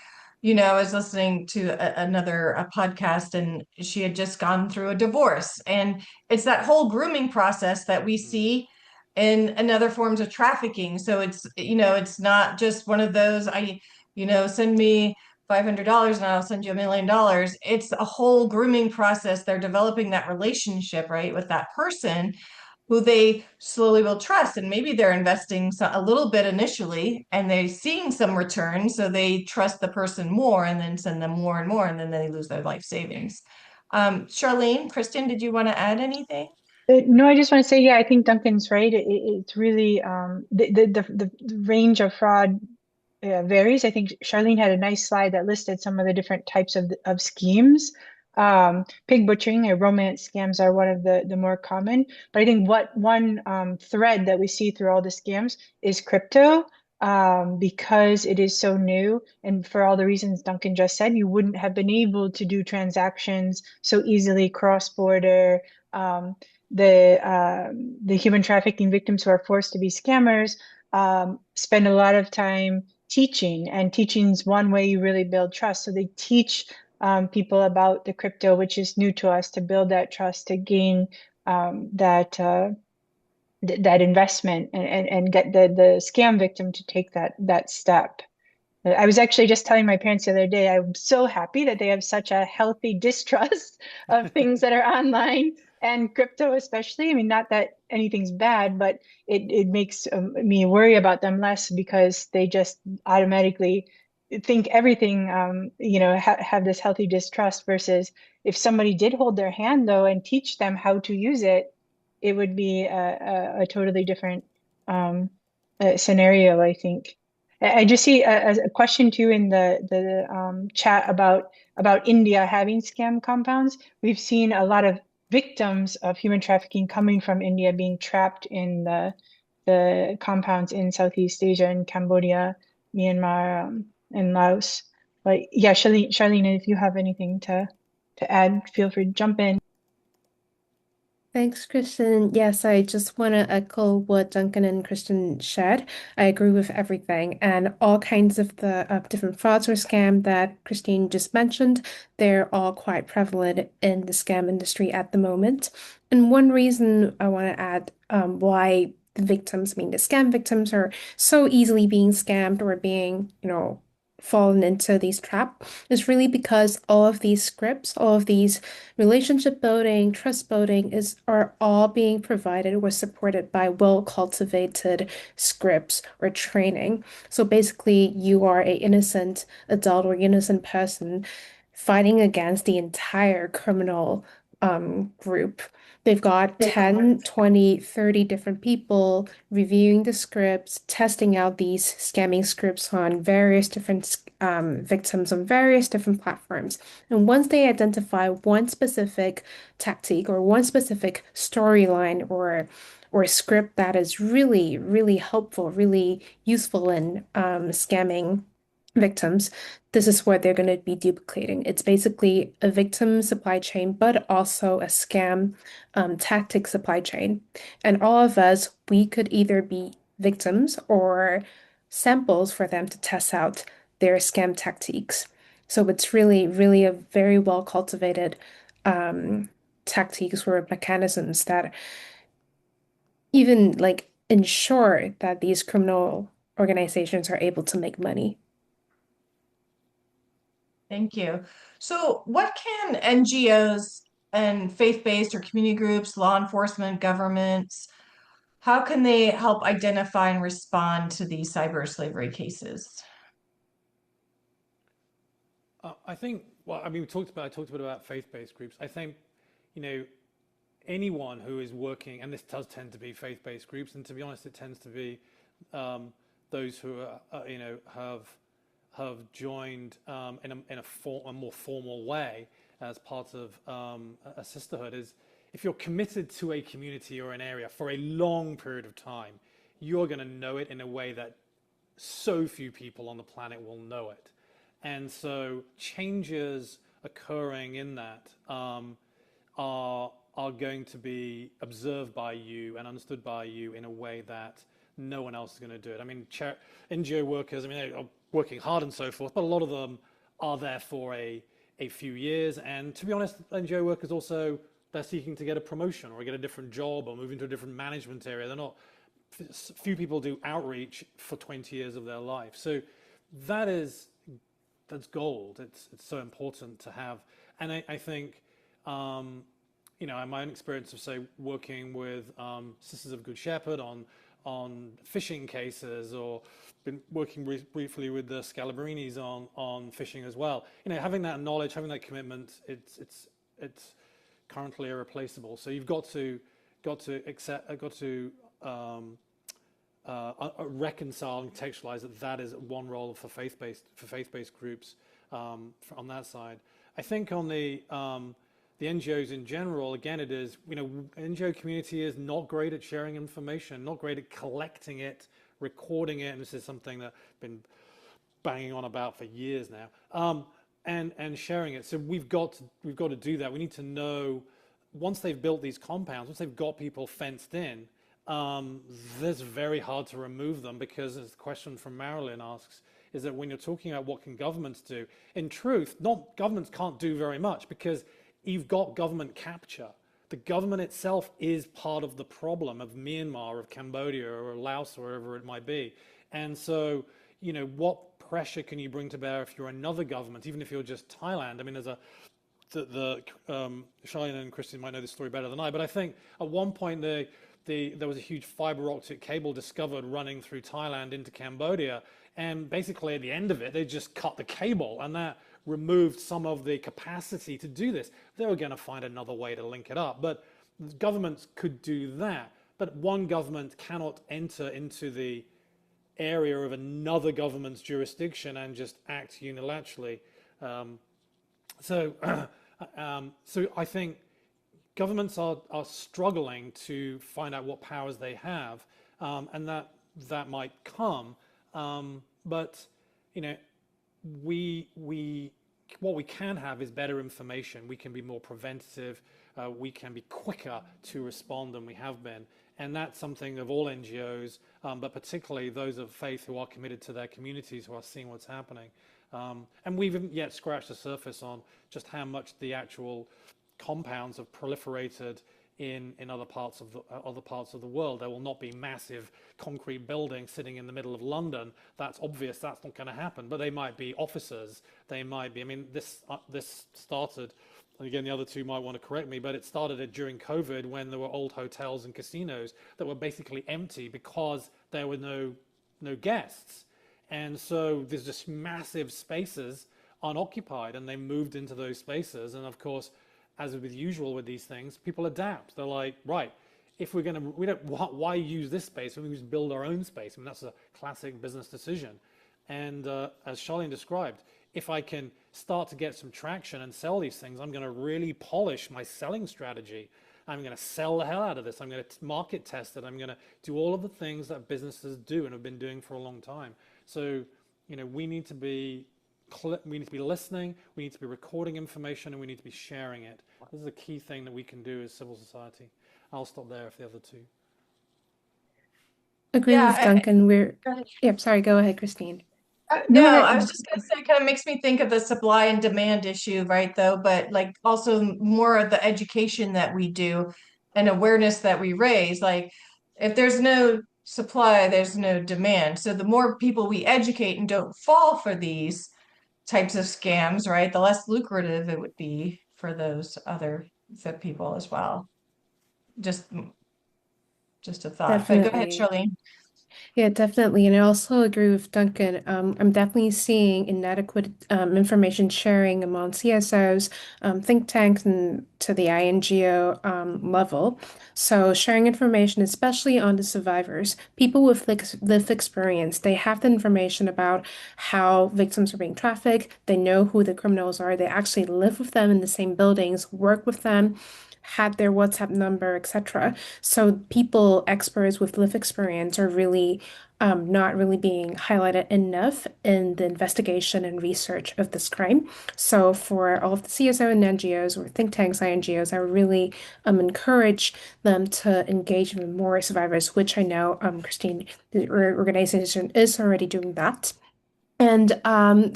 I was listening to a podcast and she had just gone through a divorce. And it's that whole grooming process that we see in other forms of trafficking. So it's not just one of those, send me $500 and I'll send you $1 million. It's a whole grooming process. They're developing that relationship, right, with that person who they slowly will trust. And maybe they're investing a little bit initially and they're seeing some return. So they trust the person more and then send them more and more. And then they lose their life savings. Charlene, Kristen, did you want to add anything? No, I just want to say, yeah, I think Duncan's right. It's really the range of fraud varies. I think Charlene had a nice slide that listed some of the different types of schemes. Pig butchering and romance scams are one of the more common. But I think one thread that we see through all the scams is crypto. Because it is so new, and for all the reasons Duncan just said, you wouldn't have been able to do transactions so easily cross-border. The human trafficking victims who are forced to be scammers spend a lot of time teaching, and teaching is one way you really build trust. So they teach people about the crypto, which is new to us, to build that trust, to gain that investment, and get the scam victim to take that step. I was actually just telling my parents the other day, I'm so happy that they have such a healthy distrust of things that are online and crypto especially. I mean, not that anything's bad, but it makes me worry about them less because they just automatically think everything, have this healthy distrust, versus if somebody did hold their hand though and teach them how to use it, it would be a totally different scenario, I think. I just see a question too in the chat about India having scam compounds. We've seen a lot of victims of human trafficking coming from India being trapped in the compounds in Southeast Asia, in Cambodia, Myanmar, and Laos. But yeah, Charlene, if you have anything to add, feel free to jump in. Thanks, Christian. Yes, I just want to echo what Duncan and Christian shared. I agree with everything, and all kinds of the different frauds or scam that Christine just mentioned, they're all quite prevalent in the scam industry at the moment. And one reason I want to add why the victims, I mean the scam victims, are so easily being scammed or being, fallen into these traps is really because all of these scripts, all of these relationship building, trust building are all being provided or supported by well-cultivated scripts or training. So basically, you are a innocent adult or innocent person fighting against the entire criminal group. They've got 10, 20, 30 different people reviewing the scripts, testing out these scamming scripts on various different victims on various different platforms. And once they identify one specific tactic or one specific storyline or script that is really, really helpful, really useful in scamming victims, this is what they're going to be duplicating. It's basically a victim supply chain, but also a scam tactic supply chain. And all of us, we could either be victims or samples for them to test out their scam tactics. So it's really, really a very well cultivated tactics or mechanisms that even like ensure that these criminal organizations are able to make money. Thank you. So, what can NGOs and faith-based or community groups, law enforcement, governments, how can they help identify and respond to these cyber slavery cases? I think, well, I mean, I talked a bit about faith-based groups. I think, you know, anyone who is working, and this does tend to be faith-based groups, and to be honest, it tends to be those who are, have joined in a more formal way as part of a sisterhood. Is if you're committed to a community or an area for a long period of time, you're going to know it in a way that so few people on the planet will know it. And so changes occurring in that are going to be observed by you and understood by you in a way that no one else is going to do it. I mean, NGO workers, I mean, they are working hard and so forth, but a lot of them are there for a few years. And to be honest, NGO workers also, they're seeking to get a promotion or get a different job or move into a different management area. They're not, few people do outreach for 20 years of their life. So that's gold. It's so important to have. And I think, you know, in my own experience of, say, working with Sisters of Good Shepherd on phishing cases, or been working briefly with the Scalabarinis on phishing as well. You know, having that knowledge, having that commitment, it's currently irreplaceable. So you've got to reconcile and contextualize that is one role for faith-based groups on that side. I think on the NGOs in general, again, it is, you know, NGO community is not great at sharing information, not great at collecting it, recording it, and this is something that I've been banging on about for years now, and sharing it. So we've got to do that. We need to know, once they've built these compounds, once they've got people fenced in, that's very hard to remove them, because, as the question from Marilyn asks, is that when you're talking about what can governments do, in truth, governments can't do very much, because you've got government capture. The government itself is part of the problem of Myanmar, of Cambodia, or Laos, or wherever it might be. And so, you know, what pressure can you bring to bear if you're another government, even if you're just Thailand? I mean, there's Charlene and Christian might know this story better than I, but I think at one point there was a huge fiber optic cable discovered running through Thailand into Cambodia, and basically at the end of it, they just cut the cable, and that removed some of the capacity to do this. They were going to find another way to link it up, but governments could do that. But one government cannot enter into the area of another government's jurisdiction and just act unilaterally. So I think governments are struggling to find out what powers they have, and that might come. But you know, what we can have is better information. We can be more preventative. We can be quicker to respond than we have been. And that's something of all NGOs, but particularly those of faith who are committed to their communities, who are seeing what's happening. And we haven't yet scratched the surface on just how much the actual compounds have proliferated in other parts of the world. There will not be massive concrete buildings sitting in the middle of London. That's obvious. That's not going to happen. But they might be offices. They might be. I mean, this started. And again, the other two might want to correct me, but it started during COVID, when there were old hotels and casinos that were basically empty because there were no guests, and so there's just massive spaces unoccupied, and they moved into those spaces, and of course, as with usual with these things, people adapt. They're like, right, if we're going to, we don't, why use this space when we just build our own space? I mean, that's a classic business decision. And as Charlene described, if I can start to get some traction and sell these things, I'm going to really polish my selling strategy. I'm going to sell the hell out of this. I'm going to market test it. I'm going to do all of the things that businesses do and have been doing for a long time. So, we need to be listening, we need to be recording information, and we need to be sharing it. This is a key thing that we can do as civil society. I'll stop there for the other two. Agree with Duncan. Yep, sorry, go ahead, Christine. No, I was just going to say, it kind of makes me think of the supply and demand issue, right? Though, but like also more of the education that we do and awareness that we raise. Like, if there's no supply, there's no demand. So the more people we educate and don't fall for these types of scams, right, the less lucrative it would be for those other people as well. Just a thought. But go ahead, Definitely. Charlene. Yeah, definitely. And I also agree with Duncan. I'm definitely seeing inadequate information sharing among CSOs, think tanks, and to the INGO level. So sharing information, especially on the survivors, people with lived experience, they have the information about how victims are being trafficked. They know who the criminals are. They actually live with them in the same buildings, work with them, had their WhatsApp number, etc. So people, experts with lived experience are really not really being highlighted enough in the investigation and research of this crime. So for all of the CSO and NGOs or think tanks, INGOs, I really encourage them to engage with more survivors, which I know, Christine, the organization is already doing that. And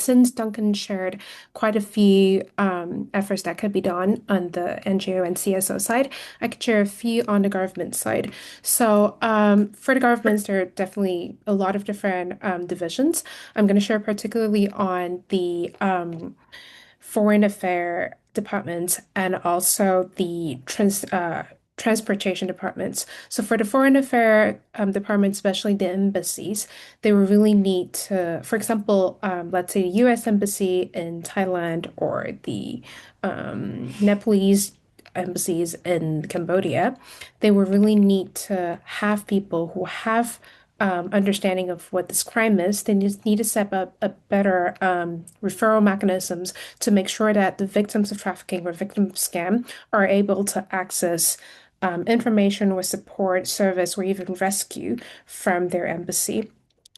since Duncan shared quite a few efforts that could be done on the NGO and CSO side, I could share a few on the government side. So for the governments, there are definitely a lot of different divisions. I'm going to share particularly on the foreign affair departments and also the transportation departments. So for the foreign affair department, especially the embassies, they will really need to, for example, let's say the U.S. embassy in Thailand or the Nepalese embassies in Cambodia, they will really need to have people who have understanding of what this crime is. They just need to set up a better referral mechanisms to make sure that the victims of trafficking or victims of scam are able to access information or support, service, or even rescue from their embassy.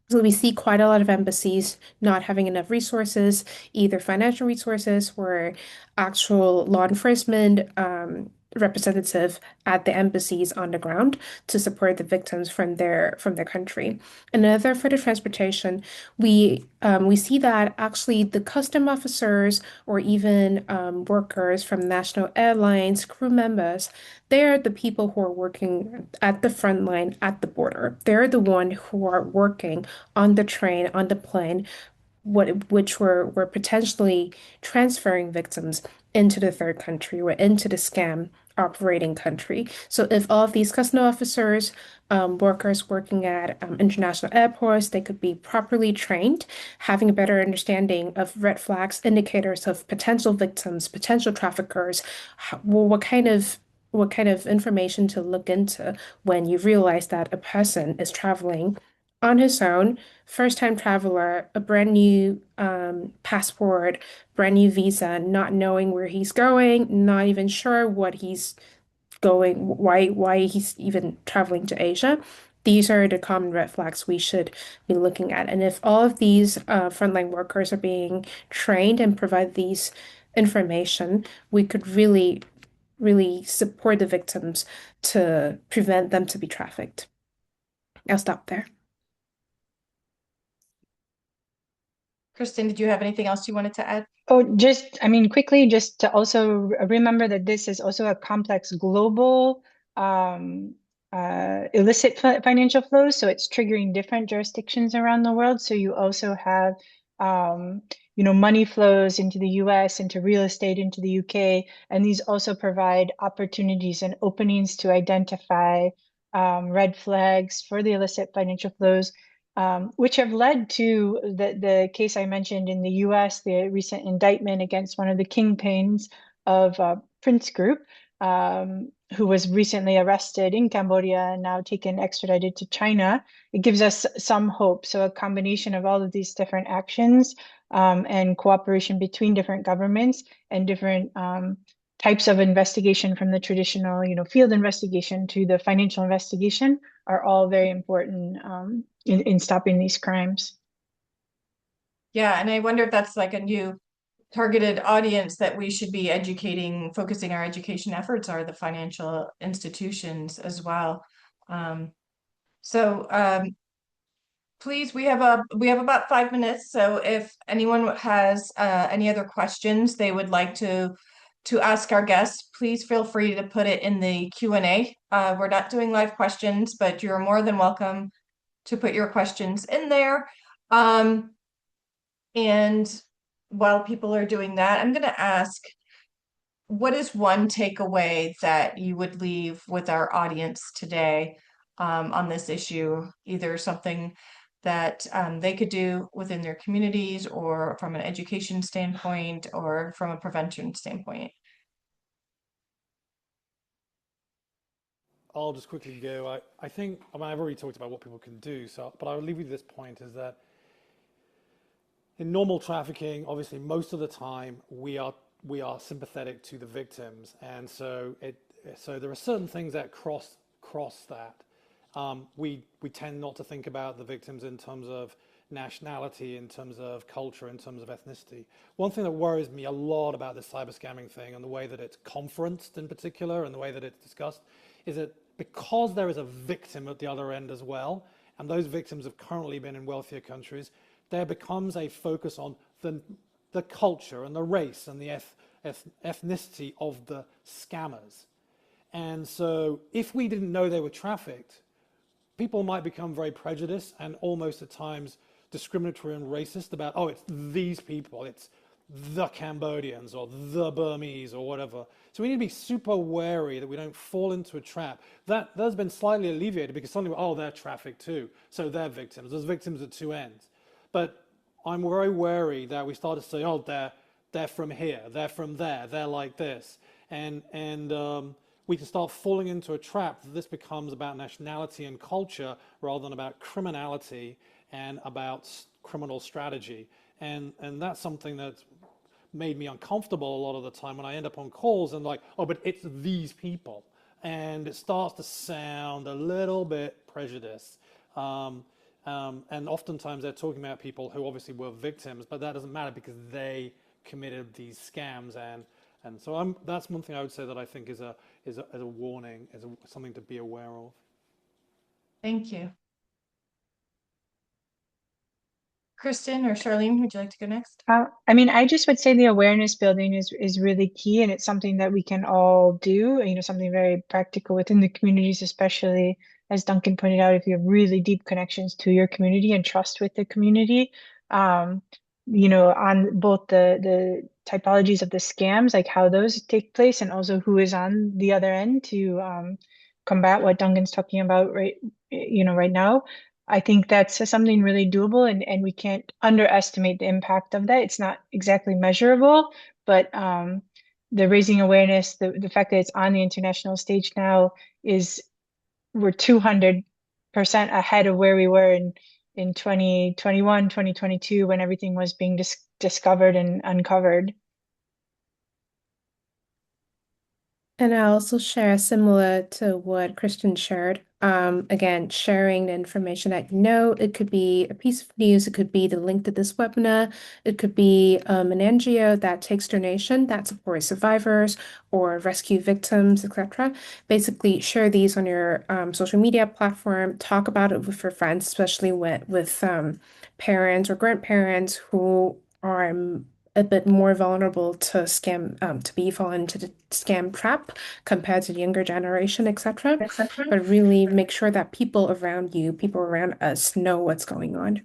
So we see quite a lot of embassies not having enough resources, either financial resources or actual law enforcement representative at the embassies on the ground to support the victims from their country. Another for the transportation, we see that actually the custom officers or even workers from national airlines, crew members, they're the people who are working at the front line at the border. They're the one who are working on the train, on the plane, which were potentially transferring victims into the third country or into the scam operating country. So if all of these custom officers, workers working at international airports, they could be properly trained, having a better understanding of red flags, indicators of potential victims, potential traffickers, what kind of information to look into when you realize that a person is traveling on his own, first time traveler, a brand new passport, brand new visa, not knowing where he's going, not even sure what he's going, why he's even traveling to Asia. These are the common red flags we should be looking at. And if all of these frontline workers are being trained and provide these information, we could really support the victims to prevent them to be trafficked. I'll stop there. Kristen, did you have anything else you wanted to add? Oh, quickly, just to also remember that this is also a complex global illicit financial flows. So it's triggering different jurisdictions around the world. So you also have, money flows into the US, into real estate, into the UK. And these also provide opportunities and openings to identify red flags for the illicit financial flows. Which have led to the case I mentioned in the US, the recent indictment against one of the kingpins of Prince Group, who was recently arrested in Cambodia and now taken extradited to China. It gives us some hope. So a combination of all of these different actions and cooperation between different governments and different types of investigation, from the traditional, field investigation to the financial investigation, are all very important in stopping these crimes. Yeah, and I wonder if that's like a new targeted audience that we should be educating, focusing our education efforts, are the financial institutions as well. So please, we have about 5 minutes. So if anyone has any other questions they would like to ask our guests, please feel free to put it in the Q&A. We're not doing live questions, but you're more than welcome to put your questions in there. And while people are doing that, I'm going to ask, what is one takeaway that you would leave with our audience today on this issue? Either something that they could do within their communities, or from an education standpoint, or from a prevention standpoint. I'll just quickly go. I think, I mean, I've already talked about what people can do, so, but I'll leave you this point, is that in normal trafficking, obviously, most of the time we are sympathetic to the victims, and so there are certain things that cross that. We tend not to think about the victims in terms of nationality, in terms of culture, in terms of ethnicity. One thing that worries me a lot about this cyber scamming thing, and the way that it's conferenced in particular, and the way that it's discussed, is that because there is a victim at the other end as well, and those victims have currently been in wealthier countries, there becomes a focus on the culture and the race and the ethnicity of the scammers. And so if we didn't know they were trafficked, people might become very prejudiced and almost at times discriminatory and racist about, oh, it's these people, it's the Cambodians or the Burmese or whatever. So we need to be super wary that we don't fall into a trap. That's been slightly alleviated because suddenly, oh, they're trafficked too, so they're victims. There's victims at two ends. But I'm very wary that we start to say, oh, they're from here, they're from there, they're like this. And we can start falling into a trap that this becomes about nationality and culture rather than about criminality and about criminal strategy. And that's something that's made me uncomfortable a lot of the time when I end up on calls and like, oh, but it's these people. And it starts to sound a little bit prejudiced. And oftentimes they're talking about people who obviously were victims, but that doesn't matter because they committed these scams. And so that's one thing I would say that I think is a warning, something to be aware of. Thank you. Kristen or Charlene, would you like to go next? I mean, I just would say the awareness building is really key, and it's something that we can all do, something very practical within the communities, especially as Duncan pointed out, if you have really deep connections to your community and trust with the community, on both the typologies of the scams, like how those take place, and also who is on the other end to combat what Duncan's talking about right now. I think that's something really doable, and we can't underestimate the impact of that. It's not exactly measurable, but the raising awareness, the fact that it's on the international stage now, we're 200% ahead of where we were in 2021, 2022, when everything was being discovered and uncovered. And I also share similar to what Christian shared. Again, sharing the information that you know. It could be a piece of news, it could be the link to this webinar, it could be an NGO that takes donation that supports survivors or rescue victims, etc. Basically, share these on your social media platform. Talk about it with your friends, especially with parents or grandparents who are a bit more vulnerable to to be fallen into the scam trap compared to the younger generation, etc. But really make sure that people around you, people around us, know what's going on.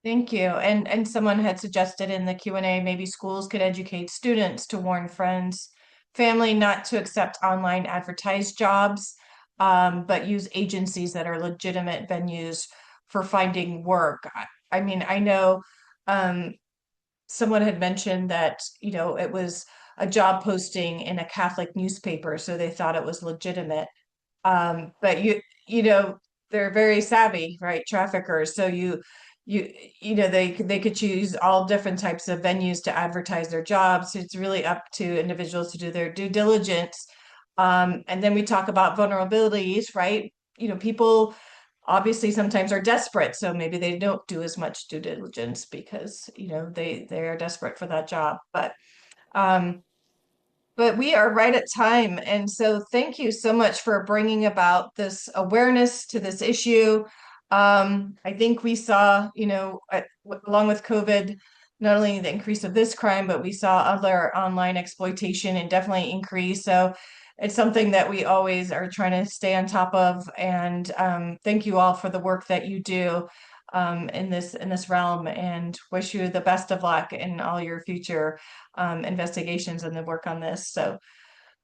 Thank you. And someone had suggested in the Q&A, maybe schools could educate students to warn friends, family not to accept online advertised jobs, but use agencies that are legitimate venues for finding work. I mean, I know someone had mentioned that, it was a job posting in a Catholic newspaper, so they thought it was legitimate. But you know, they're very savvy, right? Traffickers. So you you know, they could choose all different types of venues to advertise their jobs. It's really up to individuals to do their due diligence. And then we talk about vulnerabilities, right? You know, people obviously sometimes are desperate, so maybe they don't do as much due diligence because, you know, they are desperate for that job. Um, but we are right at time. And so thank you so much for bringing about this awareness to this issue. I think we saw, you know, along with COVID, not only the increase of this crime, but we saw other online exploitation and definitely increase. So it's something that we always are trying to stay on top of. And thank you all for the work that you do in this realm, and wish you the best of luck in all your future investigations and the work on this. So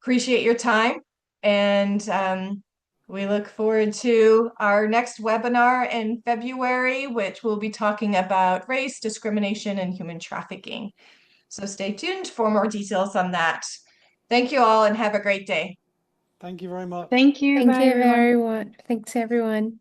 appreciate your time, and we look forward to our next webinar in February, which will be talking about race, discrimination, and human trafficking. So stay tuned for more details on that. Thank you all and have a great day. Thank you very much. Thank you. Thank Bye, you everyone. very much. Thanks, everyone.